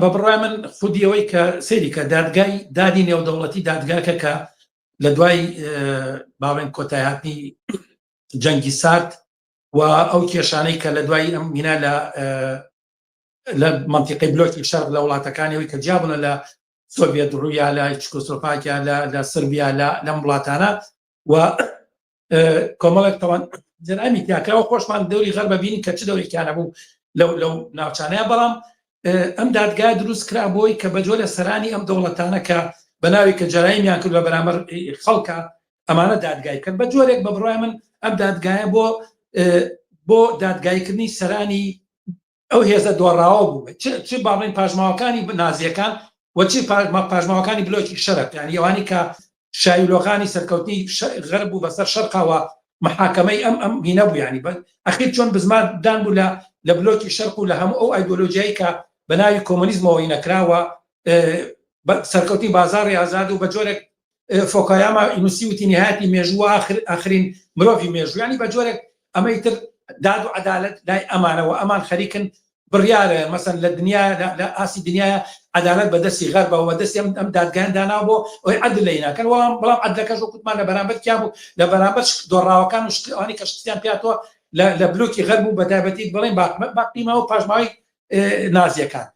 بە بڕای من خودیەوەی کە سەیری کە دادگای دادی نێودەوڵەتی دادگاکە کە لە دوای باڵێن کۆتایهاتنی جەنگی سارد و ئەو کێشانەی کە لە دوای ئەم مینا لە منتیقەی بلۆکی شەرق لە وڵاتەکانیەوەی کە جیابوونە لە سۆڤێت ڕوویا لە چکۆسلۆڤاکیا لە سربیا لەم وڵاتانە و کۆمەڵێک تەوان جەرئەمی تیاکراوە خۆشمان دەوری غەرب ببینین کە چ دەورێکیانە بوو لەو ناوچانەیە بەڵام ئەم دادگای دروست کرا بۆی کە بەجۆ لە سەرانی ئەم دەوڵەتانە کە بەناوی کە جەرایمیان کرد بە بەرامبەر خەڵکە ئەمانە دادگای کرد بە جۆرێک بە بڕای من ئەم دادگایە بۆ دادگایکردنی سەرانی ئەو هێزە دۆڕاوە بوو چ باڵێن پاژماوەکانی نازیەکان و چ پاژماوەکانی بلۆکی شەرق یانی ئەوانی کە شایلۆخانی سەرکەوتنی غەرب بوو بەسەر شەرقەوە محاکەمەی ئەم هینە بوو ینی ئەخیر چۆن بزمان دان بوو لە بلۆکی شەرق و لە هەموو ئەو ئایدۆلۆژیایی کە بەناوی کۆمۆنیزمەوەی نەکراوە سەرکەوتنی بازاڕی ئازاد و بە جۆرێک فۆکایاما ئینوسی وتی نهایەتی مێژووە ئاخرین مرۆڤی مێژوو ینی بە جۆرێک ئەمەی تر داد و عەدالەت لای ئەمانەوە ئەمان خەریکن بڕیارە مەسەن لە دنیا لە ئاسی دنیاە عەدالەت بەدەستی غەربەوە بەدەستی ئەم دادگایان داناوە بۆ ئەوەی عەدل لێ ناکەن بەڵام عەدلەکەش وەکوتمان لە بەرامبەر کیا بوو لە بەرامبەر دۆڕاوەکان و ئەوانی کە شتیان پێاتەوە لە بلۆکی غەرب و بەتایبەتی بڵێن باقیماوە پاژماوەی نازیەکان